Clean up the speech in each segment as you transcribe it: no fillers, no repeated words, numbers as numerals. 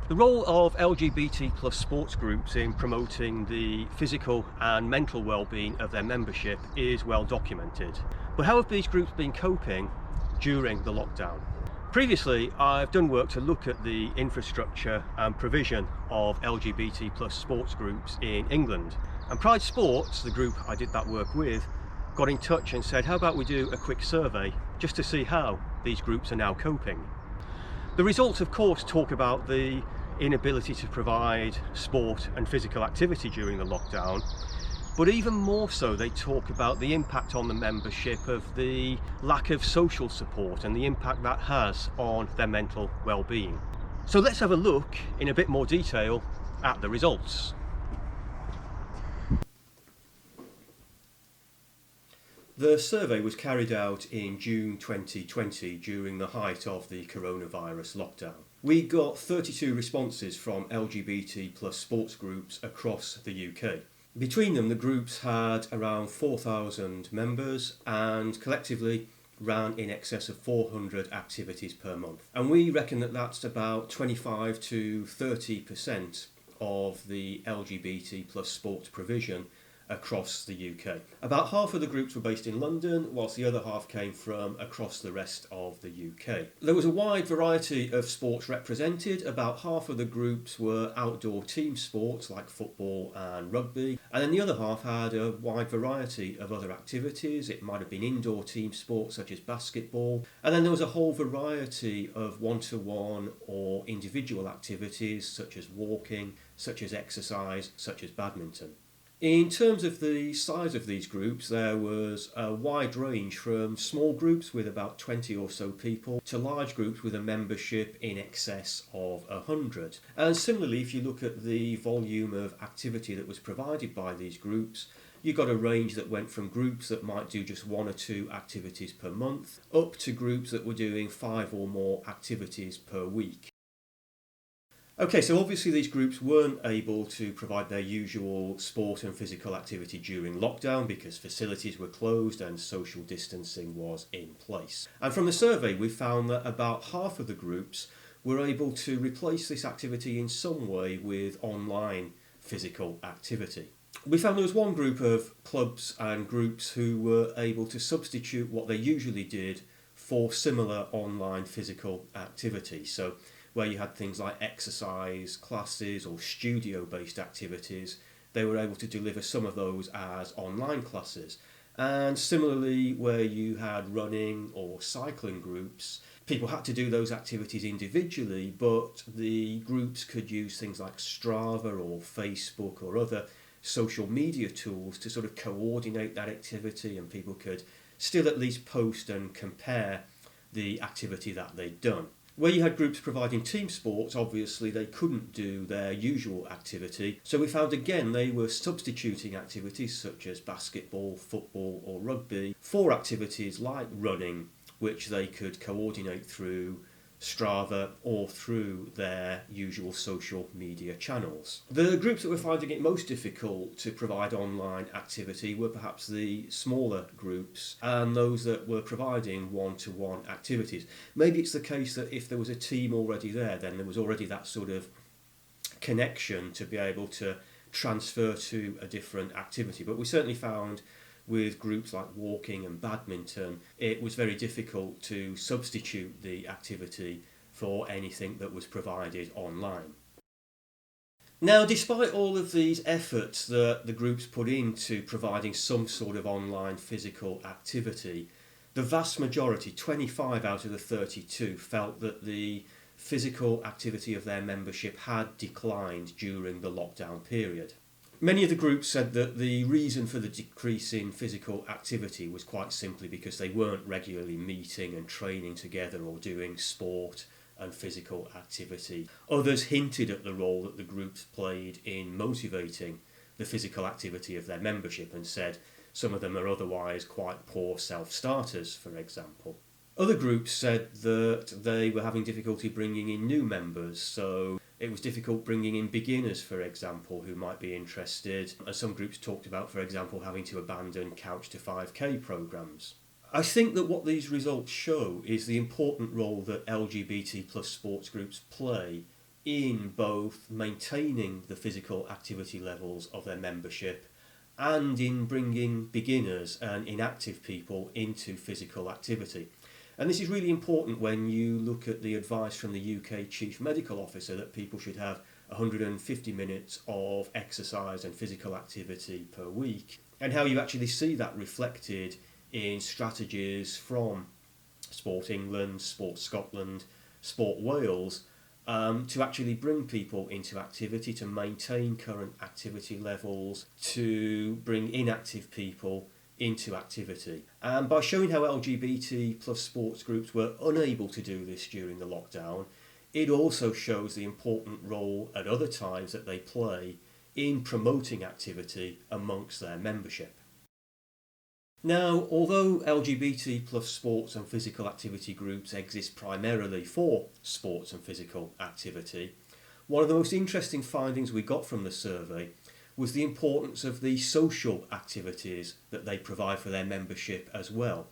The role of LGBT plus sports groups in promoting the physical and mental well-being of their membership is well documented. But how have these groups been coping during the lockdown? Previously, I've done work to look at the infrastructure and provision of LGBT plus sports groups in England. And Pride Sports, the group I did that work with, got in touch and said, how about we do a quick survey just to see how these groups are now coping. The results, of course, talk about the inability to provide sport and physical activity during the lockdown, but even more so they talk about the impact on the membership of the lack of social support and the impact that has on their mental well-being. So let's have a look in a bit more detail at the results. The survey was carried out in June 2020 during the height of the coronavirus lockdown. We got 32 responses from LGBT plus sports groups across the UK. Between them, the groups had around 4,000 members and collectively ran in excess of 400 activities per month. And we reckon that that's about 25 to 30% of the LGBT plus sports provision across the UK. About half of the groups were based in London, whilst the other half came from across the rest of the UK. There was a wide variety of sports represented. About half of the groups were outdoor team sports like football and rugby, and then the other half had a wide variety of other activities. It might have been indoor team sports such as basketball, and then there was a whole variety of one-to-one or individual activities such as walking, such as exercise, such as badminton. In terms of the size of these groups, there was a wide range from small groups with about 20 or so people to large groups with a membership in excess of 100. And similarly, if you look at the volume of activity that was provided by these groups, you got a range that went from groups that might do just 1 or 2 activities per month up to groups that were doing 5 or more activities per week. Okay, so obviously these groups weren't able to provide their usual sport and physical activity during lockdown because facilities were closed and social distancing was in place. And from the survey, we found that about half of the groups were able to replace this activity in some way with online physical activity. We found there was one group of clubs and groups who were able to substitute what they usually did for similar online physical activity. So where you had things like exercise classes or studio-based activities, they were able to deliver some of those as online classes. And similarly, where you had running or cycling groups, people had to do those activities individually, but the groups could use things like Strava or Facebook or other social media tools to sort of coordinate that activity, and people could still at least post and compare the activity that they'd done. Where you had groups providing team sports, obviously they couldn't do their usual activity, so we found again they were substituting activities such as basketball, football or rugby for activities like running, which they could coordinate through Strava or through their usual social media channels. The groups that were finding it most difficult to provide online activity were perhaps the smaller groups and those that were providing one-to-one activities. Maybe it's the case that if there was a team already there, then there was already that sort of connection to be able to transfer to a different activity. But we certainly found with groups like walking and badminton, it was very difficult to substitute the activity for anything that was provided online. Now, despite all of these efforts that the groups put into providing some sort of online physical activity, the vast majority, 25 out of the 32, felt that the physical activity of their membership had declined during the lockdown period. Many of the groups said that the reason for the decrease in physical activity was quite simply because they weren't regularly meeting and training together or doing sport and physical activity. Others hinted at the role that the groups played in motivating the physical activity of their membership and said some of them are otherwise quite poor self-starters, for example. Other groups said that they were having difficulty bringing in new members, so it was difficult bringing in beginners, for example, who might be interested. And some groups talked about, for example, having to abandon Couch to 5K programs. I think that what these results show is the important role that LGBT plus sports groups play in both maintaining the physical activity levels of their membership and in bringing beginners and inactive people into physical activity. And this is really important when you look at the advice from the UK Chief Medical Officer that people should have 150 minutes of exercise and physical activity per week, and how you actually see that reflected in strategies from Sport England, Sport Scotland, Sport Wales, to actually bring people into activity, to maintain current activity levels, to bring inactive people into activity. And by showing how LGBT plus sports groups were unable to do this during the lockdown, it also shows the important role at other times that they play in promoting activity amongst their membership. Now, although LGBT plus sports and physical activity groups exist primarily for sports and physical activity, one of the most interesting findings we got from the survey was the importance of the social activities that they provide for their membership as well,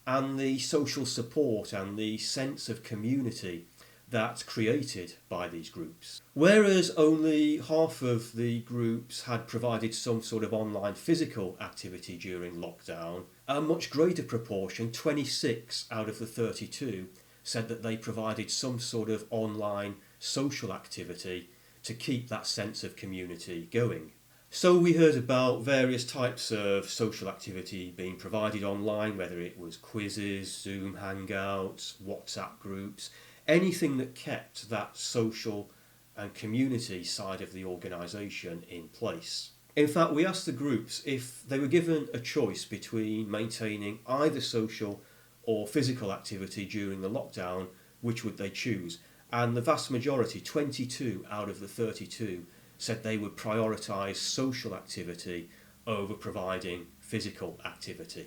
and the social support and the sense of community that's created by these groups. Whereas only half of the groups had provided some sort of online physical activity during lockdown, a much greater proportion, 26 out of the 32, said that they provided some sort of online social activity to keep that sense of community going. So we heard about various types of social activity being provided online, whether it was quizzes, Zoom hangouts, WhatsApp groups, anything that kept that social and community side of the organisation in place. In fact, we asked the groups if they were given a choice between maintaining either social or physical activity during the lockdown, which would they choose? And the vast majority, 22 out of the 32, said they would prioritise social activity over providing physical activity.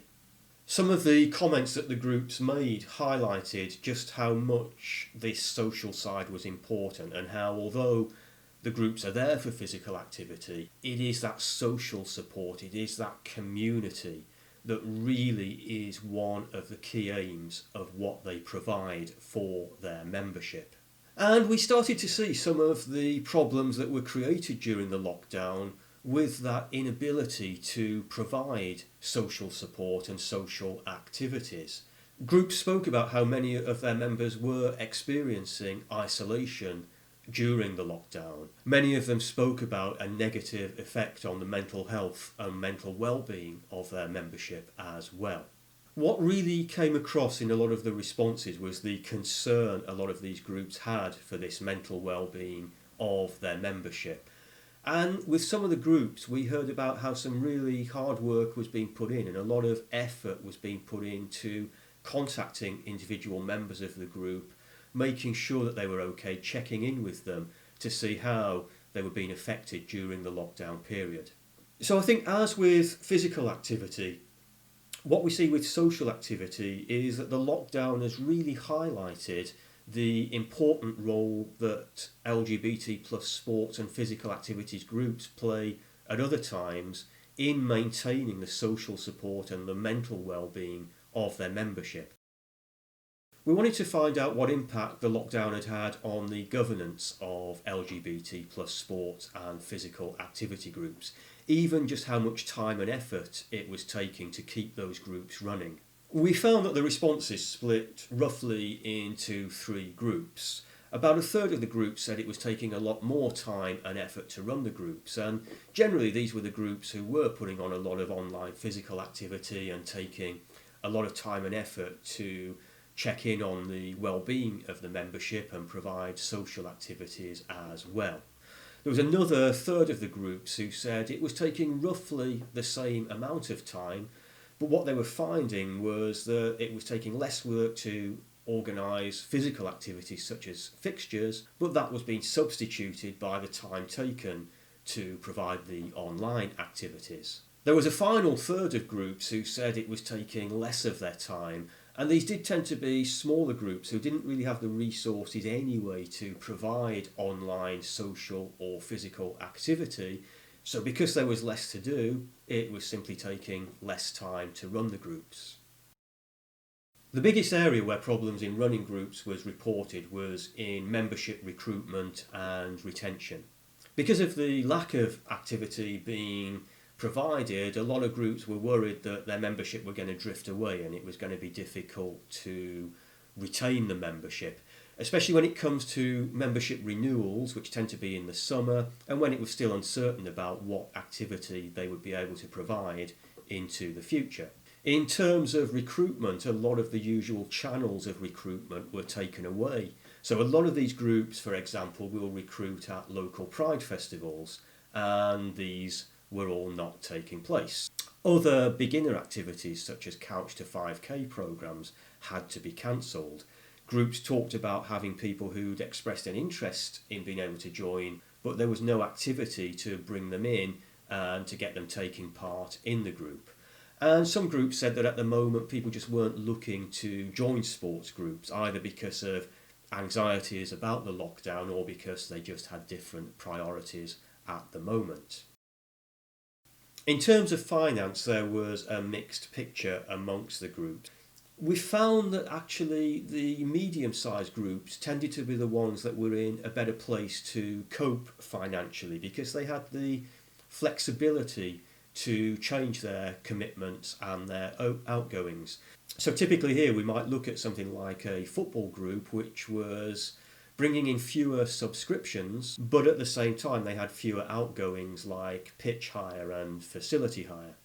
Some of the comments that the groups made highlighted just how much this social side was important, and how, although the groups are there for physical activity, it is that social support, it is that community that really is one of the key aims of what they provide for their membership. And we started to see some of the problems that were created during the lockdown with that inability to provide social support and social activities. Groups spoke about how many of their members were experiencing isolation during the lockdown. Many of them spoke about a negative effect on the mental health and mental well-being of their membership as well. What really came across in a lot of the responses was the concern a lot of these groups had for this mental well-being of their membership. And with some of the groups, we heard about how some really hard work was being put in and a lot of effort was being put into contacting individual members of the group, making sure that they were okay, checking in with them to see how they were being affected during the lockdown period. So I think, as with physical activity, what we see with social activity is that the lockdown has really highlighted the important role that LGBT plus sports and physical activities groups play at other times in maintaining the social support and the mental well-being of their membership. We wanted to find out what impact the lockdown had had on the governance of LGBT plus sports and physical activity groups, even just how much time and effort it was taking to keep those groups running. We found that the responses split roughly into three groups. About a third of the groups said it was taking a lot more time and effort to run the groups, and generally these were the groups who were putting on a lot of online physical activity and taking a lot of time and effort to check in on the well-being of the membership and provide social activities as well. There was another third of the groups who said it was taking roughly the same amount of time, but what they were finding was that it was taking less work to organise physical activities such as fixtures, but that was being substituted by the time taken to provide the online activities. There was a final third of groups who said it was taking less of their time, and these did tend to be smaller groups who didn't really have the resources anyway to provide online social or physical activity. So because there was less to do, it was simply taking less time to run the groups. The biggest area where problems in running groups was reported was in membership recruitment and retention. Because of the lack of activity being provided, a lot of groups were worried that their membership were going to drift away and it was going to be difficult to retain the membership, especially when it comes to membership renewals, which tend to be in the summer, and when it was still uncertain about what activity they would be able to provide into the future. In terms of recruitment, a lot of the usual channels of recruitment were taken away. So a lot of these groups, for example, will recruit at local pride festivals, and these were all not taking place. Other beginner activities such as Couch to 5K programs had to be cancelled. Groups talked about having people who'd expressed an interest in being able to join, but there was no activity to bring them in and to get them taking part in the group. And some groups said that at the moment people just weren't looking to join sports groups, either because of anxieties about the lockdown or because they just had different priorities at the moment. In terms of finance, there was a mixed picture amongst the groups. We found that actually the medium-sized groups tended to be the ones that were in a better place to cope financially because they had the flexibility to change their commitments and their outgoings. So typically here we might look at something like a football group which was bringing in fewer subscriptions, but at the same time they had fewer outgoings like pitch hire and facility hire.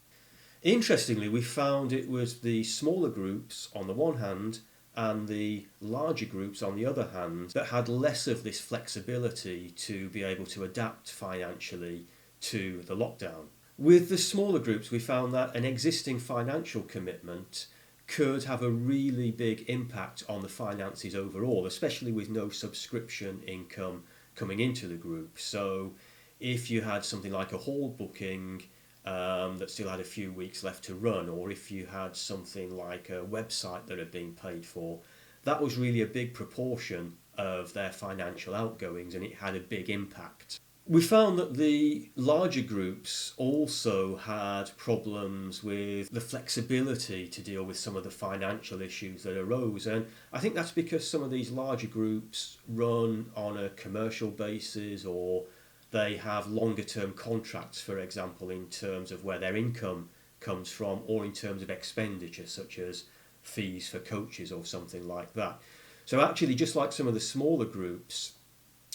Interestingly, we found it was the smaller groups on the one hand and the larger groups on the other hand that had less of this flexibility to be able to adapt financially to the lockdown. With the smaller groups, we found that an existing financial commitment could have a really big impact on the finances overall, especially with no subscription income coming into the group. So if you had something like a hall booking that still had a few weeks left to run, or if you had something like a website that had been paid for, that was really a big proportion of their financial outgoings and it had a big impact. We found that the larger groups also had problems with the flexibility to deal with some of the financial issues that arose, and I think that's because some of these larger groups run on a commercial basis or they have longer term contracts, for example, in terms of where their income comes from or in terms of expenditure such as fees for coaches or something like that. So actually, just like some of the smaller groups,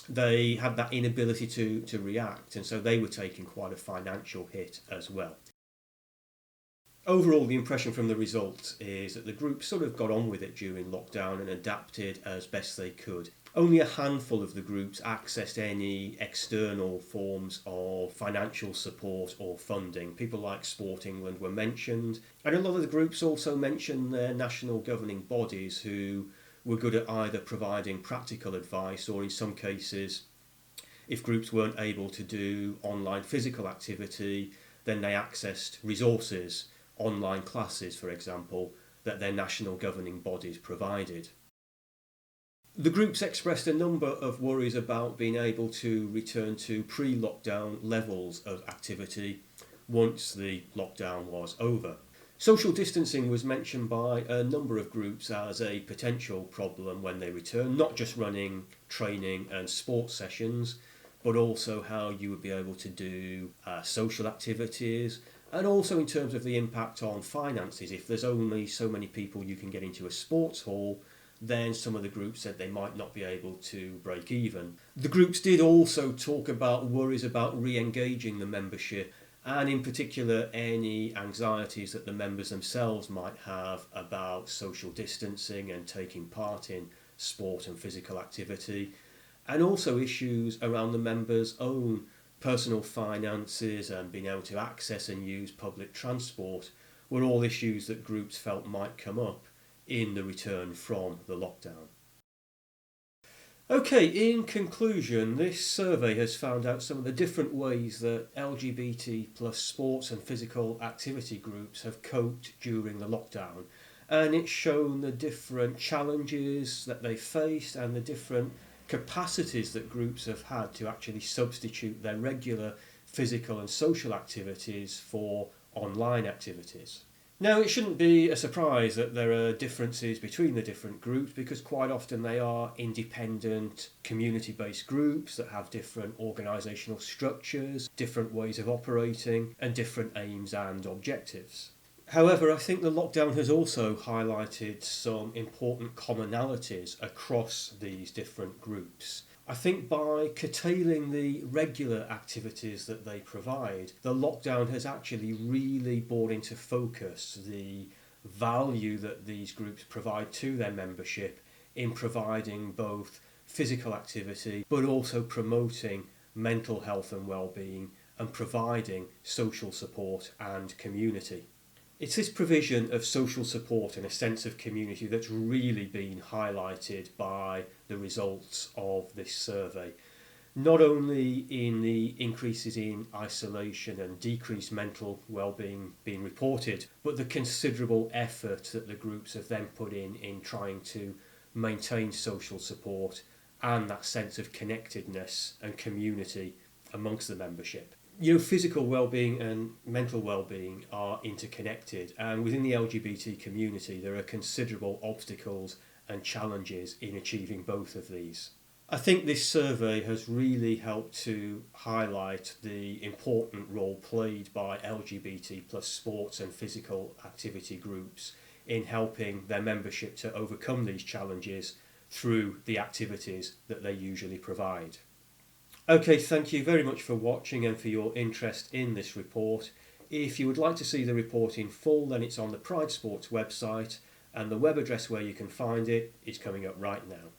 they had that inability to react, and so they were taking quite a financial hit as well. Overall, the impression from the results is that the group sort of got on with it during lockdown and adapted as best they could. Only a handful of the groups accessed any external forms of financial support or funding. People like Sport England were mentioned, and a lot of the groups also mentioned their national governing bodies who were good at either providing practical advice or in some cases, if groups weren't able to do online physical activity, then they accessed resources, online classes for example, that their national governing bodies provided. The groups expressed a number of worries about being able to return to pre-lockdown levels of activity once the lockdown was over. Social distancing was mentioned by a number of groups as a potential problem when they return, not just running, training and sports sessions, but also how you would be able to do social activities, and also in terms of the impact on finances. If there's only so many people you can get into a sports hall, then some of the groups said they might not be able to break even. The groups did also talk about worries about re-engaging the membership, and in particular any anxieties that the members themselves might have about social distancing and taking part in sport and physical activity, and also issues around the members' own personal finances and being able to access and use public transport were all issues that groups felt might come up in the return from the lockdown. Okay, in conclusion, this survey has found out some of the different ways that LGBT plus sports and physical activity groups have coped during the lockdown, and it's shown the different challenges that they faced and the different capacities that groups have had to actually substitute their regular physical and social activities for online activities. Now, it shouldn't be a surprise that there are differences between the different groups, because quite often they are independent, community-based groups that have different organisational structures, different ways of operating, and different aims and objectives. However, I think the lockdown has also highlighted some important commonalities across these different groups. I think by curtailing the regular activities that they provide, the lockdown has actually really brought into focus the value that these groups provide to their membership in providing both physical activity but also promoting mental health and well-being and providing social support and community. It's this provision of social support and a sense of community that's really been highlighted by the results of this survey. Not only in the increases in isolation and decreased mental well-being being reported, but the considerable effort that the groups have then put in trying to maintain social support and that sense of connectedness and community amongst the membership. Physical well-being and mental well-being are interconnected, and within the LGBT community there are considerable obstacles and challenges in achieving both of these. I think this survey has really helped to highlight the important role played by LGBT plus sports and physical activity groups in helping their membership to overcome these challenges through the activities that they usually provide. Okay, thank you very much for watching and for your interest in this report. If you would like to see the report in full, then it's on the Pride Sports website, and the web address where you can find it is coming up right now.